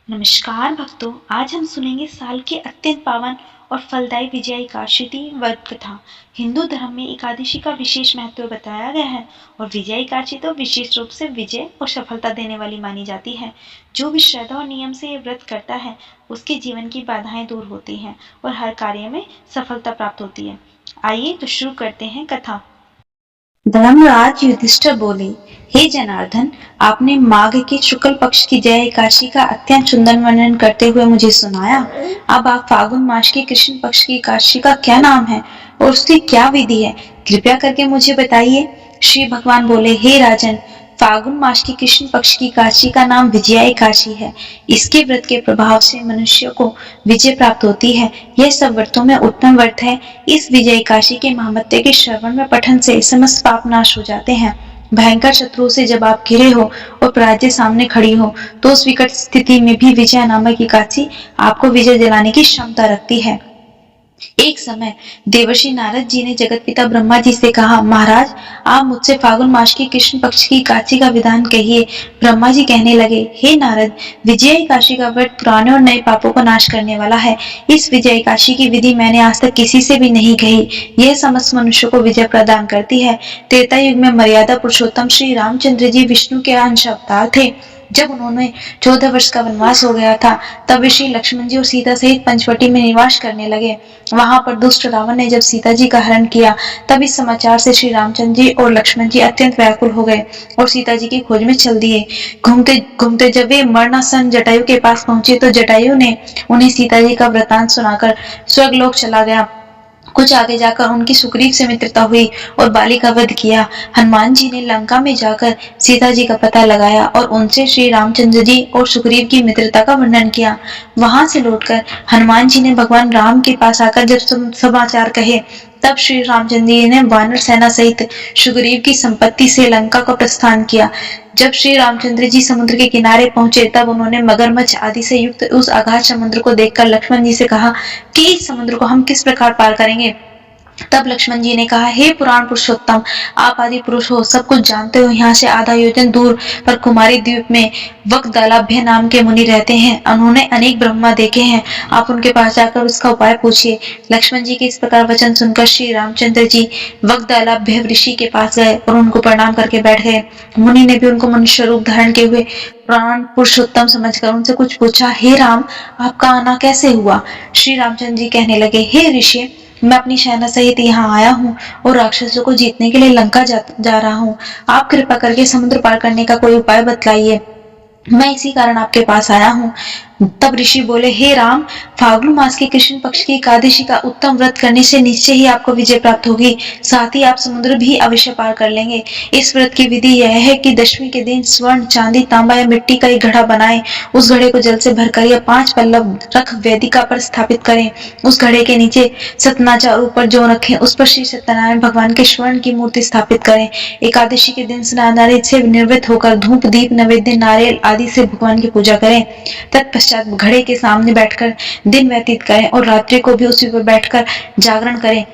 नमस्कार भक्तों, आज हम सुनेंगे साल के अत्यंत पावन और फलदायी विजया एकादशी व्रत कथा। हिंदू धर्म में एकादशी का विशेष महत्व बताया गया है और विजया एकादशी तो विशेष रूप से विजय और सफलता देने वाली मानी जाती है। जो भी श्रद्धा और नियम से ये व्रत करता है, उसके जीवन की बाधाएं दूर होती हैं और हर कार्य में सफलता प्राप्त होती है। आइए तो शुरू करते हैं कथा। धर्मराज युधिष्ठिर बोले, हे जनार्दन, आपने माघ के शुक्ल पक्ष की जया एकादशी का अत्यंत सुंदर वर्णन करते हुए मुझे सुनाया। अब आप फागुन मास के कृष्ण पक्ष की एकादशी का क्या नाम है और उसकी क्या विधि है, कृपया करके मुझे बताइए। श्री भगवान बोले, हे राजन, फागुन मास की कृष्ण पक्ष की एकादशी का नाम विजया एकादशी है। इसके व्रत के प्रभाव से मनुष्य को विजय प्राप्त होती है। यह सब व्रतों में उत्तम व्रत है। इस विजय एकादशी के महात्म्य के श्रवण में पठन से समस्त पाप नाश हो जाते हैं। भयंकर शत्रुओं से जब आप घिरे हो और पराजय सामने खड़ी हो, तो उस विकट स्थिति में भी विजया नामक एकादशी आपको विजय दिलाने की क्षमता रखती है। एक समय देवर्षि नारद जी ने जगत पिता ब्रह्मा जी से कहा, महाराज, आप मुझसे फागुन मास की कृष्ण पक्ष की एकादशी का विधान कहिए। ब्रह्मा जी कहने लगे, हे नारद, विजय एकादशी का व्रत पुराने और नए पापों को नाश करने वाला है। इस विजय एकादशी की विधि मैंने आज तक किसी से भी नहीं कही। यह समस्त मनुष्य को विजय प्रदान करती है। त्रेता युग में मर्यादा पुरुषोत्तम श्री रामचंद्र जी विष्णु के अंश अवतार थे। जब उन्होंने 14 वर्ष का वनवास हो गया था, तब ऋषि लक्ष्मण जी और सीता सहित पंचवटी में निवास करने लगे। वहां पर दुष्ट रावण ने जब सीता जी का हरण किया, तब इस समाचार से श्री रामचंद्र जी और लक्ष्मण जी अत्यंत व्याकुल हो गए और सीता जी की खोज में चल दिए। घूमते घूमते जब वे मरणासन जटायु के पास पहुंचे, तो जटायु ने उन्हें सीता जी का वृतांत सुनाकर स्वर्गलोक चला गया। कुछ आगे जाकर उनकी सुग्रीव से मित्रता हुई और बाली का वध किया। हनुमान जी ने लंका में जाकर सीता जी का पता लगाया और उनसे श्री रामचंद्र जी और सुग्रीव की मित्रता का वर्णन किया। वहां से लौटकर हनुमान जी ने भगवान राम के पास आकर जब समाचार कहे, तब श्री रामचंद्र जी ने वानर सेना सहित सुग्रीव की संपत्ति से लंका को प्रस्थान किया। जब श्री रामचंद्र जी समुद्र के किनारे पहुंचे, तब उन्होंने मगरमच्छ आदि से युक्त उस अगाध समुद्र को देखकर लक्ष्मण जी से कहा कि इस समुद्र को हम किस प्रकार पार करेंगे। तब लक्ष्मण जी ने कहा, हे पुराण पुरुषोत्तम, आप आदि पुरुष हो, सब कुछ जानते हो। यहाँ से आधा योजन दूर पर कुमारी द्वीप में वक्दालाभ्य नाम के मुनि रहते हैं। उन्होंने अनेक ब्रह्मा देखे हैं। आप उनके पास जाकर उसका उपाय पूछिए। लक्ष्मण जी के इस प्रकार वचन सुनकर श्री रामचंद्र जी वक्दालाभ्य ऋषि के पास गए और उनको प्रणाम करके बैठ गए। मुनि ने भी उनको मनुष्य रूप धारण किए हुए प्राण पुरुषोत्तम समझकर उनसे कुछ पूछा, हे राम, आपका आना कैसे हुआ। श्री रामचंद्र जी कहने लगे, हे ऋषि, मैं अपनी सेना सहित यहाँ आया हूँ और राक्षसों को जीतने के लिए लंका जा रहा हूँ। आप कृपा करके समुद्र पार करने का कोई उपाय बतलाइए। मैं इसी कारण आपके पास आया हूँ। तब ऋषि बोले, हे राम, फाल्गुन मास के कृष्ण पक्ष की एकादशी का उत्तम व्रत करने से निश्चय ही आपको विजय प्राप्त होगी। साथ ही आप समुद्र भी अवश्य पार कर लेंगे। इस व्रत की विधि यह है कि दशमी के दिन स्वर्ण, चांदी, तांबा या मिट्टी का एक घड़ा बनाएं। उस घड़े को जल से भरकर या 5 पल्लव रख वेदिका पर स्थापित करें। उस घड़े के नीचे सतनाचा और ऊपर जौ रखें। उस पर श्री सत्यनारायण भगवान के स्वर्ण की मूर्ति स्थापित करें। एकादशी के दिन स्नान आदि से निवृत्त होकर धूप, दीप, नैवेद्य, नारियल आदि से भगवान की पूजा करें। तत्पश्चात घड़े के सामने बैठकर दिन व्यतीत करें और रात्रि को भी उसी पर बैठकर जागरण करें।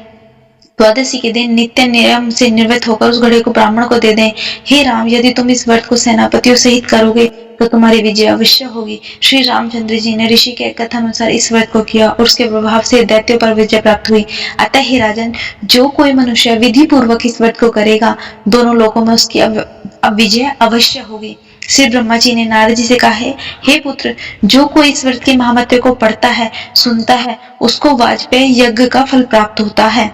द्वादशी के दिन नित्य नियम से निवृत्त होकर उस घड़े को ब्राह्मण को दे दें। हे राम, यदि तुम इस व्रत को सेनापतियों सहित करोगे, तो तुम्हारी विजय अवश्य होगी। श्री रामचंद्र जी ने ऋषि के कथानुसार इस व्रत को किया और उसके प्रभाव से दैत्यों पर विजय प्राप्त हुई। अतः हे राजन, जो कोई मनुष्य विधि पूर्वक इस व्रत को करेगा, दोनों लोकों में उसकी विजय अवश्य होगी। श्री ब्रह्मा जी ने नारद जी से कहा, हे पुत्र, जो कोई इस व्रत के महात्म्य को पढ़ता है, सुनता है, उसको वाजपेय यज्ञ का फल प्राप्त होता है।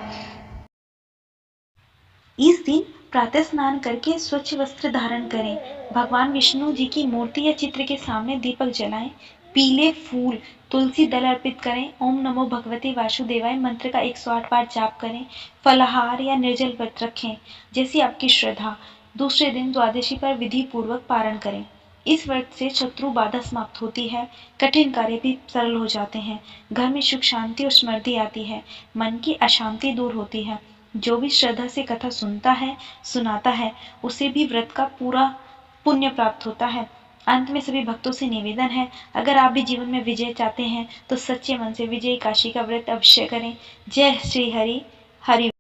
इस दिन प्रातः स्नान करके स्वच्छ वस्त्र धारण करें। भगवान विष्णु जी की मूर्ति या चित्र के सामने दीपक जलाएं। पीले फूल, तुलसी दल अर्पित करें। ओम नमो भगवते वासुदेवाय मंत्र का 108 बार जाप करें। फलाहार या निर्जल व्रत रखें, जैसी आपकी श्रद्धा। दूसरे दिन द्वादशी पर विधि पूर्वक पारण करें। इस व्रत से शत्रु बाधा समाप्त होती है, कठिन कार्य भी सरल हो जाते हैं, घर में सुख शांति और समृद्धि आती है, मन की अशांति दूर होती है। जो भी श्रद्धा से कथा सुनता है, सुनाता है, उसे भी व्रत का पूरा पुण्य प्राप्त होता है। अंत में सभी भक्तों से निवेदन है, अगर आप भी जीवन में विजय चाहते हैं, तो सच्चे मन से विजय एकादशी का व्रत अवश्य करें। जय श्री हरि हरि।